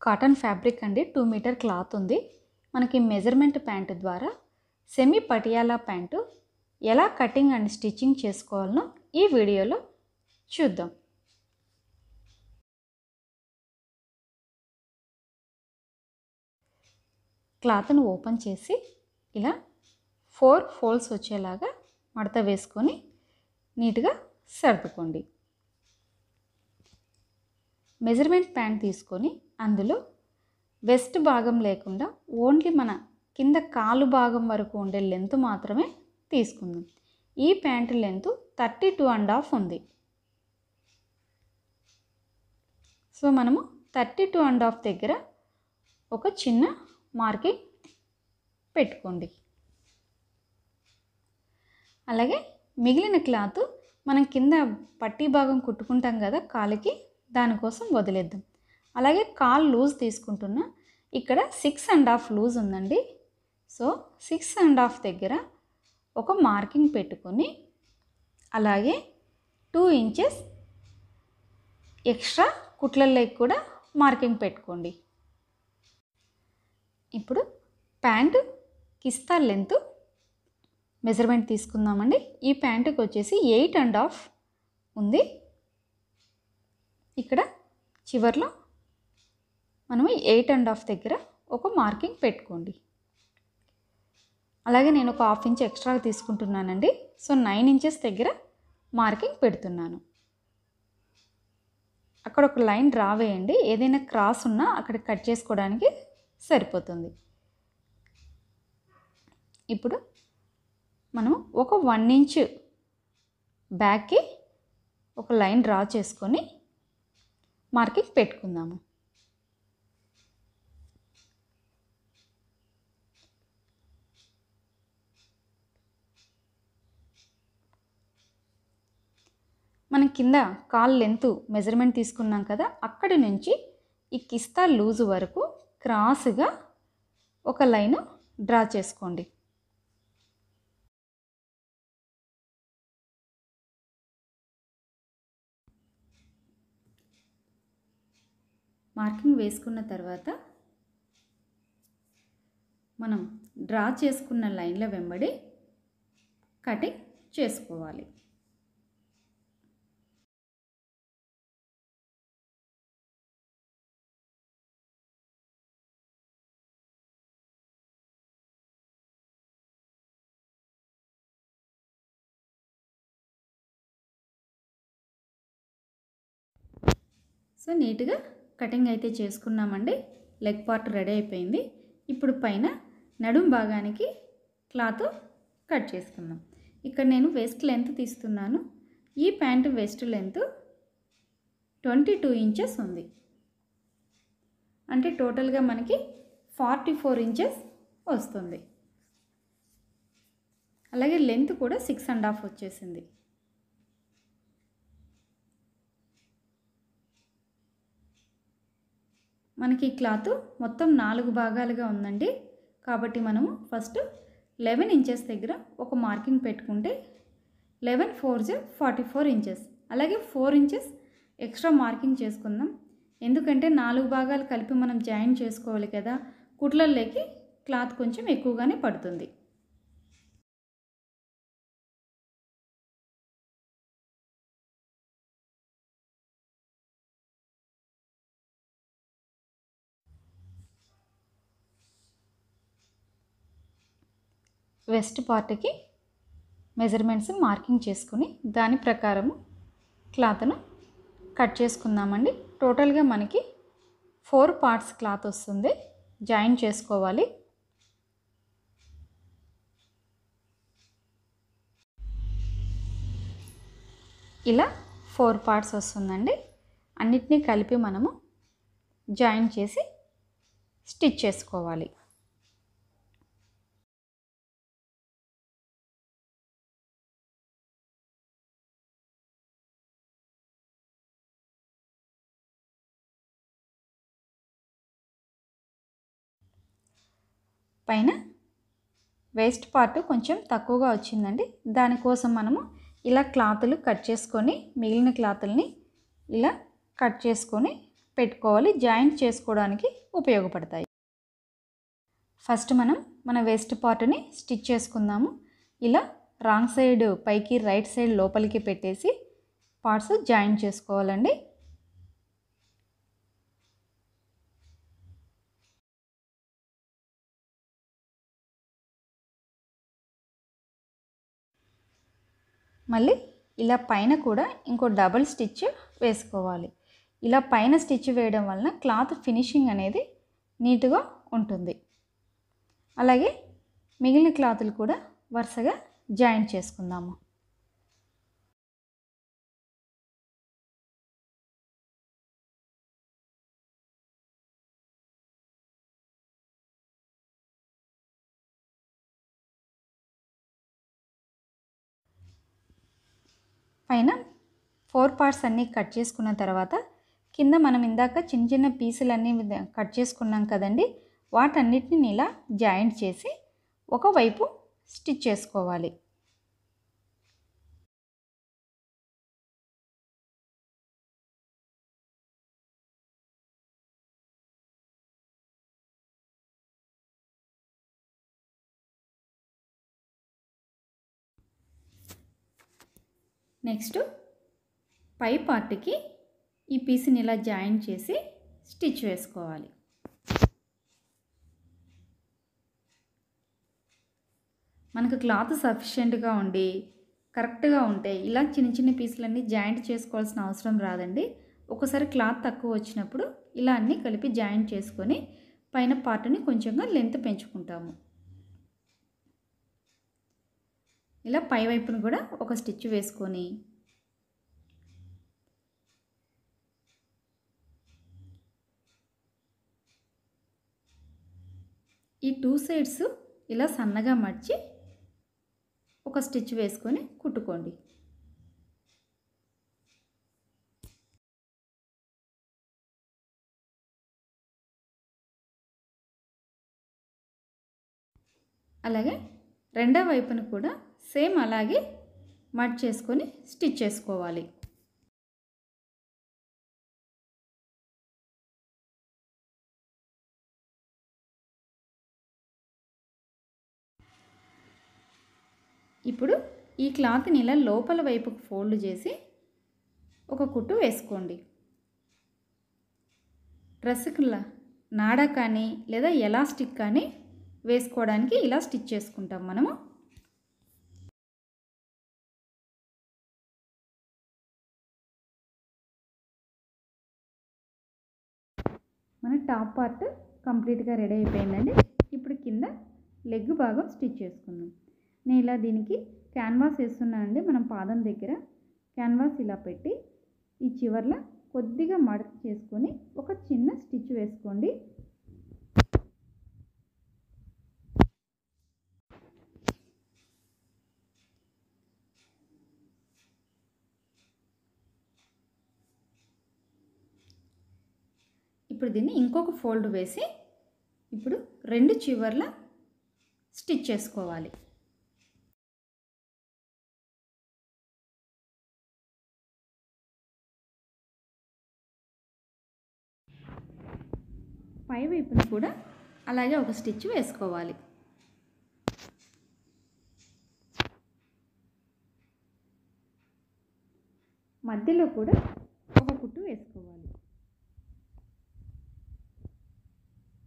Cotton fabric అండి 2 metre cloth ఉంది. మనకి మెజర్మెంట్ ప్యాంట్ ద్వారా సెమీ పటియాలా ప్యాంటు ఎలా కటింగ్ అండ్ స్టిచ్చింగ్ చేసుకోవాలనో ఈ వీడియోలో చూద్దాం. క్లాత్ను ఓపెన్ చేసి ఇలా 4 ఫోల్డ్స్ వచ్చేలాగా మడత వేసుకొని నీట్గా సర్దుకోండి. మెజర్మెంట్ ప్యాంట్ తీసుకొని అందులో వెస్ట్ భాగం లేకుండా ఓన్లీ మన కింద కాలు భాగం వరకు ఉండే లెంత్ మాత్రమే తీసుకుందాం. ఈ ప్యాంట్ లెంత్ 32.5 ఉంది. సో మనము 32.5 దగ్గర ఒక చిన్న మార్కింగ్ పెట్టుకోండి. అలాగే మిగిలిన క్లాత్ మనం కింద పట్టీ భాగం కుట్టుకుంటాం కదా కాలికి, దానికోసం వదిలేద్దాం. అలాగే కాల్ లూజ్ తీసుకుంటున్నా. ఇక్కడ 6.5 లూజ్ ఉందండి. సో 6.5 దగ్గర ఒక మార్కింగ్ పెట్టుకొని అలాగే 2 ఇంచెస్ ఎక్స్ట్రా కుట్లలోకి కూడా మార్కింగ్ పెట్టుకోండి. ఇప్పుడు ప్యాంటు కిస్తా లెంత్ మెజర్మెంట్ తీసుకుందామండి. ఈ ప్యాంటుకి వచ్చేసి 8.5 ఉంది. ఇక్కడ చివర్లో మనము 8.5 దగ్గర ఒక మార్కింగ్ పెట్టుకోండి. అలాగే నేను ఒక 1/2 ఇంచ్ ఎక్స్ట్రా తీసుకుంటున్నానండి. సో 9 ఇంచెస్ దగ్గర మార్కింగ్ పెడుతున్నాను. అక్కడ ఒక లైన్ డ్రా వేయండి. ఏదైనా క్రాస్ ఉన్నా అక్కడ కట్ చేసుకోవడానికి సరిపోతుంది. ఇప్పుడు మనం ఒక 1 ఇంచ్ బ్యాక్కి ఒక లైన్ డ్రా చేసుకొని మార్కింగ్ పెట్టుకుందాము. మనం కింద కాల్ లెంత్ మెజర్మెంట్ తీసుకున్నాం కదా, అక్కడి నుంచి ఈ కిస్తా లూజు వరకు క్రాస్గా ఒక లైన్ డ్రా చేసుకోండి. మార్కింగ్ వేసుకున్న తర్వాత మనం డ్రా చేసుకున్న లైన్ల వెంబడి కటింగ్ చేసుకోవాలి. సో నీట్గా కటింగ్ అయితే చేసుకున్నామండి. లెగ్ పార్ట్ రెడీ అయిపోయింది. ఇప్పుడు పైన నడుం భాగానికి క్లాత్ కట్ చేసుకుందాం. ఇక్కడ నేను వెస్ట్ లెంత్ తీస్తున్నాను. ఈ ప్యాంటు వెస్ట్ లెంత్ 22 ఇంచెస్ ఉంది. అంటే టోటల్గా మనకి 44 ఇంచెస్ వస్తుంది. అలాగే లెంత్ కూడా 6.5 వచ్చేసింది. మనకి ఈ క్లాత్ మొత్తం 4 భాగాలుగా ఉందండి. కాబట్టి మనము ఫస్ట్ 11 ఇంచెస్ దగ్గర ఒక మార్కింగ్ పెట్టుకుంటే 11 4 44 ఇంచెస్. అలాగే 4 ఇంచెస్ ఎక్స్ట్రా మార్కింగ్ చేసుకుందాం. ఎందుకంటే 4 భాగాలు కలిపి మనం జాయిన్ చేసుకోవాలి కదా, కుట్లల్లోకి క్లాత్ కొంచెం ఎక్కువగానే పడుతుంది. వెస్ట్ పార్ట్కి మెజర్మెంట్స్ మార్కింగ్ చేసుకుని దాని ప్రకారము క్లాత్ను కట్ చేసుకుందామండి. టోటల్గా మనకి 4 పార్ట్స్ క్లాత్ వస్తుంది. జాయిన్ చేసుకోవాలి. ఇలా 4 పార్ట్స్ వస్తుందండి. అన్నిటినీ కలిపి మనము జాయిన్ చేసి స్టిచ్ చేసుకోవాలి. పైన వేస్ట్ పార్ట్ కొంచెం తక్కువగా వచ్చిందండి. దానికోసం మనము ఇలా క్లాతులు కట్ చేసుకొని మిగిలిన క్లాతుల్ని ఇలా కట్ చేసుకొని పెట్టుకోవాలి, జాయింట్ చేసుకోవడానికి ఉపయోగపడతాయి. ఫస్ట్ మనం మన వేస్ట్ పార్ట్ని స్టిచ్ చేసుకుందాము. ఇలా రాంగ్ సైడ్ పైకి, రైట్ సైడ్ లోపలికి పెట్టేసి పార్ట్స్ జాయిన్ చేసుకోవాలండి. మళ్ళీ ఇలా పైన కూడా ఇంకో డబుల్ స్టిచ్ వేసుకోవాలి. ఇలా పైన స్టిచ్ వేయడం వలన క్లాత్ ఫినిషింగ్ అనేది నీట్గా ఉంటుంది. అలాగే మిగిలిన క్లాతులు కూడా వరుసగా జాయిన్ చేసుకుందాము. పైన 4 పార్ట్స్ అన్నీ కట్ చేసుకున్న తర్వాత కింద మనం ఇందాక చిన్న చిన్న పీసులన్నీ కట్ చేసుకున్నాం కదండి, వాటన్నిటిని ఇలా జాయింట్ చేసి ఒకవైపు స్టిచ్ చేసుకోవాలి. నెక్స్ట్ పై పార్ట్కి ఈ పీస్ని ఇలా జాయిన్ చేసి స్టిచ్ వేసుకోవాలి. మనకు క్లాత్ సఫిషియెంట్గా ఉండి కరెక్ట్గా ఉంటే ఇలా చిన్న చిన్న పీసులన్నీ జాయింట్ చేసుకోవాల్సిన అవసరం రాదండి. ఒకసారి క్లాత్ తక్కువ వచ్చినప్పుడు ఇలా అన్నీ కలిపి జాయింట్ చేసుకొని పైన పార్ట్ని కొంచెంగా లెంత్ పెంచుకుంటాము. ఇలా పై వైపును కూడా ఒక స్టిచ్ వేసుకొని ఈ 2 సైడ్స్ ఇలా సన్నగా మడిచి ఒక స్టిచ్ వేసుకొని కుట్టుకోండి. అలాగే రెండో వైపును కూడా సేమ్ అలాగే మడ్ చేసుకొని స్టిచ్ చేసుకోవాలి. ఇప్పుడు ఈ క్లాత్ని ఇలా లోపల వైపుకు ఫోల్డ్ చేసి ఒక కుట్టు వేసుకోండి. డ్రెస్కి నాడా కానీ లేదా ఎలాస్టిక్ కానీ వేసుకోవడానికి ఇలా స్టిచ్ చేసుకుంటాం మనము. మన టాప్ పార్ట్ కంప్లీట్గా రెడీ అయిపోయిందండి. ఇప్పుడు కింద లెగ్ భాగం స్టిచ్ చేసుకుందాం. నేను ఇలా దీనికి క్యాన్వాస్ వేస్తున్నానండి. మనం పాదం దగ్గర క్యాన్వాస్ ఇలా పెట్టి ఈ చివర్లో కొద్దిగా మడత చేసుకొని ఒక చిన్న స్టిచ్ వేసుకోండి. ఇప్పుడు దీన్ని ఇంకొక ఫోల్డ్ వేసి ఇప్పుడు రెండు చివర్ల స్టిచ్ చేసుకోవాలి. పై వైపున కూడా అలాగే ఒక స్టిచ్ వేసుకోవాలి. మధ్యలో కూడా ఒక కుట్టు వేసుకోవాలి.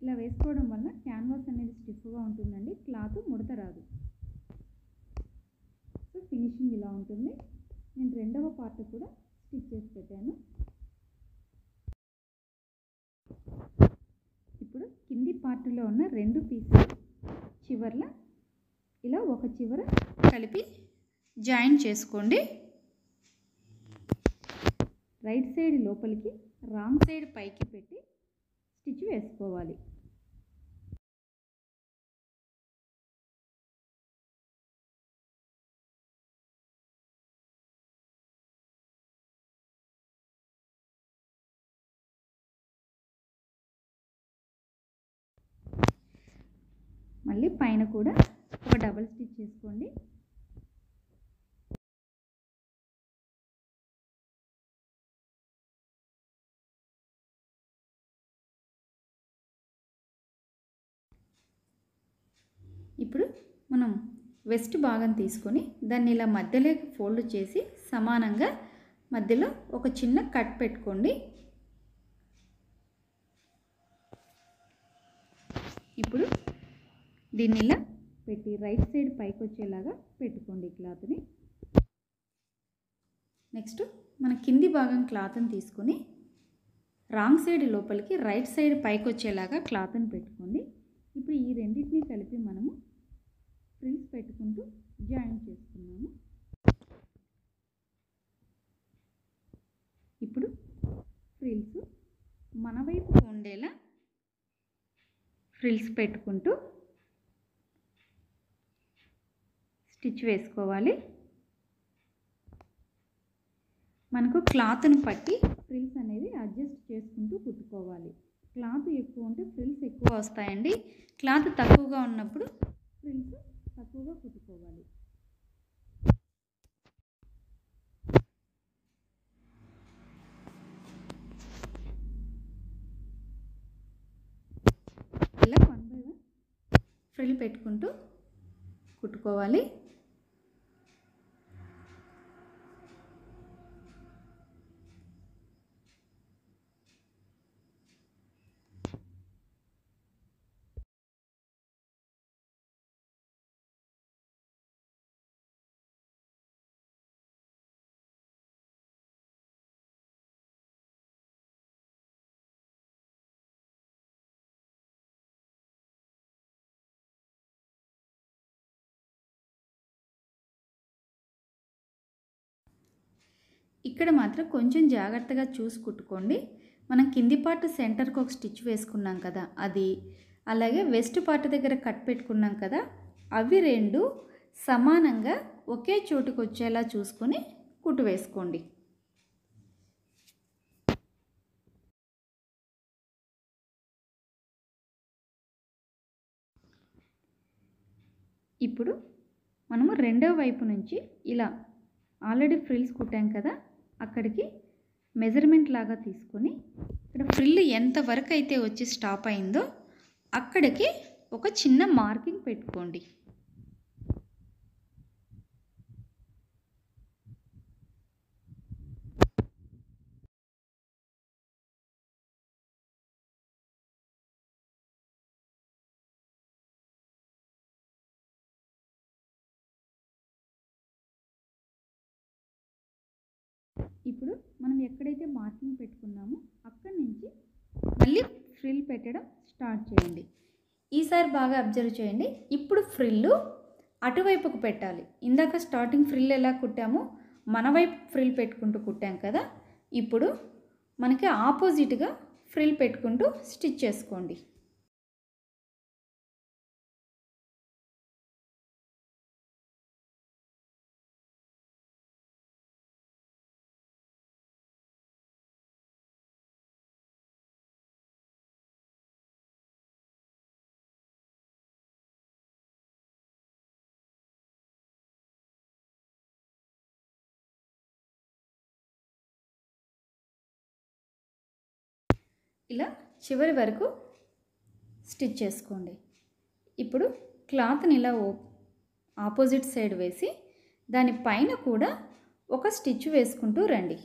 ఇలా వేసుకోవడం వల్ల క్యాన్వాస్ అనేది స్టిఫ్గా ఉంటుందండి, క్లాత్ ముడత రాదు. సో ఫినిషింగ్ ఇలా ఉంటుంది. నేను రెండవ పార్ట్ కూడా స్టిచ్ చేసి పెట్టాను. ఇప్పుడు కింది పార్ట్లో ఉన్న రెండు పీసులు చివర్ల ఇలా ఒక చివర కలిపి జాయిన్ చేసుకోండి. రైట్ సైడ్ లోపలికి, రాంగ్ సైడ్ పైకి పెట్టి స్టిచ్ వేసుకోవాలి. మళ్ళీ పైన కూడా ఒక డబుల్ స్టిచ్ చేసుకోండి. ఇప్పుడు మనం వెస్ట్ భాగం తీసుకొని దాన్ని ఇలా మధ్యలోకి ఫోల్డ్ చేసి సమానంగా మధ్యలో ఒక చిన్న కట్ పెట్టుకోండి. ఇప్పుడు దీన్ని ఇలా పెట్టి రైట్ సైడ్ పైకి వచ్చేలాగా పెట్టుకోండి క్లాత్ని. నెక్స్ట్ మన కింది భాగం క్లాత్ని తీసుకొని రాంగ్ సైడ్ లోపలికి రైట్ సైడ్ పైకి వచ్చేలాగా క్లాత్ని పెట్టుకోండి. ఇప్పుడు ఈ రెండింటిని కలిపి మనము ఫ్రిల్స్ పెట్టుకుంటూ జాయిన్ చేసుకున్నాము. ఇప్పుడు ఫ్రిల్స్ మన వైపు ఉండేలా ఫ్రిల్స్ పెట్టుకుంటూ స్టిచ్ వేసుకోవాలి. మనకు క్లాత్ని పట్టి ఫ్రిల్స్ అనేది అడ్జస్ట్ చేసుకుంటూ కుట్టుకోవాలి. క్లాత్ ఎక్కువ ఉంటే ఫ్రిల్స్ ఎక్కువ వస్తాయండి. క్లాత్ తక్కువగా ఉన్నప్పుడు ఫ్రిల్స్ తక్కువగా కుట్టుకోవాలి. ఇలా 1 by 1 ఫ్రిల్ పెట్టుకుంటూ కుట్టుకోవాలి. ఇక్కడ మాత్రం కొంచెం జాగ్రత్తగా చూసి కుట్టుకోండి. మనం కింది పార్ట్ సెంటర్కి ఒక స్టిచ్ వేసుకున్నాం కదా, అది అలాగే వెస్ట్ పార్ట్ దగ్గర కట్ పెట్టుకున్నాం కదా, అవి రెండు సమానంగా ఒకే చోటుకు వచ్చేలా చూసుకొని కుట్టు వేసుకోండి. ఇప్పుడు మనము రెండో వైపు నుంచి ఇలా ఆల్రెడీ ఫ్రిల్స్ కుట్టాం కదా, అక్కడికి మెజర్మెంట్ లాగా తీసుకొని ఇక్కడ ఫ్రిల్ ఎంత వరకు అయితే వచ్చి స్టాప్ అయిందో అక్కడికి ఒక చిన్న మార్కింగ్ పెట్టుకోండి. ఇప్పుడు మనం ఎక్కడైతే మార్కింగ్ పెట్టుకున్నామో అక్కడి నుంచి మళ్ళీ ఫ్రిల్ పెట్టడం స్టార్ట్ చేయండి. ఈసారి బాగా అబ్జర్వ్ చేయండి. ఇప్పుడు ఫ్రిల్ అటువైపుకు పెట్టాలి. ఇందాక స్టార్టింగ్ ఫ్రిల్ ఎలా కుట్టామో మన వైపు ఫ్రిల్ పెట్టుకుంటూ కుట్టాం కదా, ఇప్పుడు మనకి ఆపోజిట్గా ఫ్రిల్ పెట్టుకుంటూ స్టిచ్ చేసుకోండి. ఇలా చివరి వరకు స్టిచ్ చేసుకోండి. ఇప్పుడు క్లాత్ని ఇలా ఆపోజిట్ సైడ్ వేసి దానిపైన కూడా ఒక స్టిచ్ వేసుకుంటూ రండి.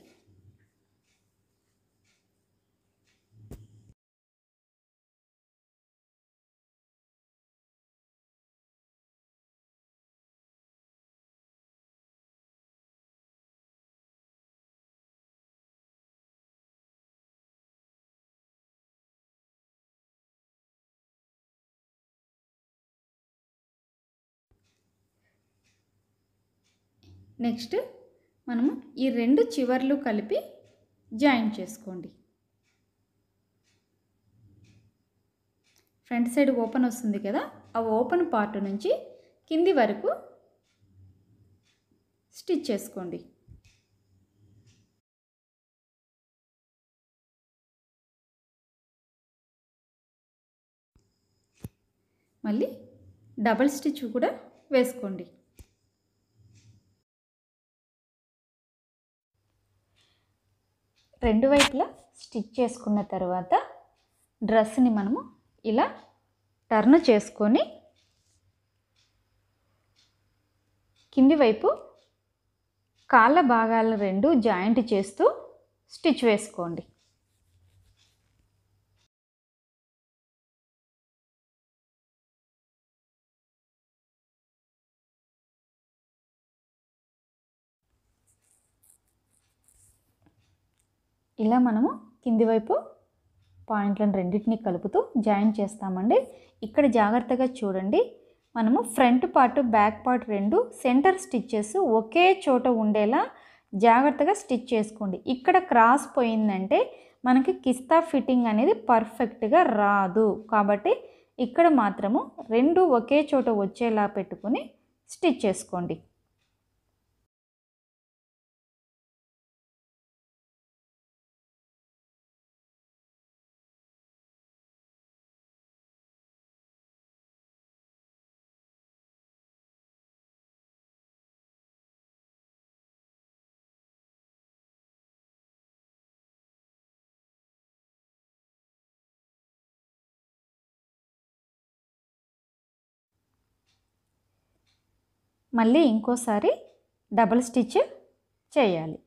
నెక్స్ట్ మనము ఈ రెండు చివర్లు కలిపి జాయిన్ చేసుకోండి. ఫ్రంట్ సైడ్ ఓపెన్ వస్తుంది కదా, ఆ ఓపెన్ పార్ట్ నుంచి కింది వరకు స్టిచ్ చేసుకోండి. మళ్ళీ డబల్ స్టిచ్ కూడా వేసుకోండి. రెండు వైపులా స్టిచ్ చేసుకున్న తర్వాత డ్రెస్ని మనము ఇలా టర్న్ చేసుకొని కింది వైపు కాళ్ళ భాగాలు రెండు జాయింట్ చేస్తూ స్టిచ్ వేసుకోండి. ఇలా మనము కింది వైపు పాయింట్లను రెండింటిని కలుపుతూ జాయిన్ చేస్తామండి. ఇక్కడ జాగ్రత్తగా చూడండి, మనము ఫ్రంట్ పార్ట్ బ్యాక్ పార్ట్ రెండు సెంటర్ స్టిచ్చెస్ ఒకే చోట ఉండేలా జాగ్రత్తగా స్టిచ్ చేసుకోండి. ఇక్కడ క్రాస్ పోయిందంటే మనకి కిస్తా ఫిట్టింగ్ అనేది పర్ఫెక్ట్గా రాదు. కాబట్టి ఇక్కడ మాత్రము రెండు ఒకే చోట వచ్చేలా పెట్టుకుని స్టిచ్ చేసుకోండి. మళ్ళీ ఇంకోసారి డబుల్ స్టిచ్ చేయాలి.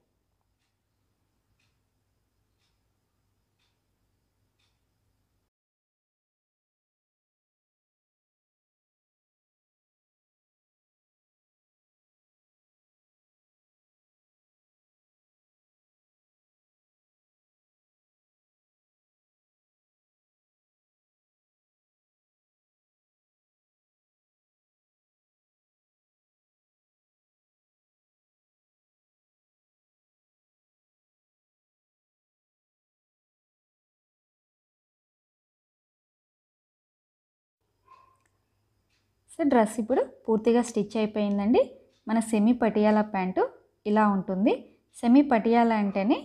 సో డ్రెస్ ఇప్పుడు పూర్తిగా స్టిచ్ అయిపోయిందండి. మన సెమీ పటియాలా ప్యాంటు ఇలా ఉంటుంది. సెమీ పటియాలా అంటేనే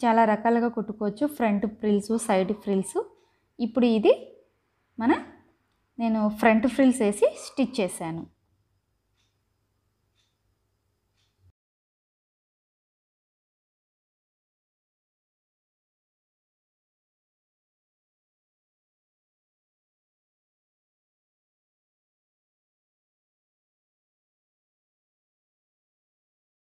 చాలా రకాలుగా కుట్టుకోవచ్చు, ఫ్రంట్ ఫ్రిల్స్, సైడ్ ఫ్రిల్స్. ఇప్పుడు ఇది నేను ఫ్రంట్ ఫ్రిల్స్ వేసి స్టిచ్ చేశాను.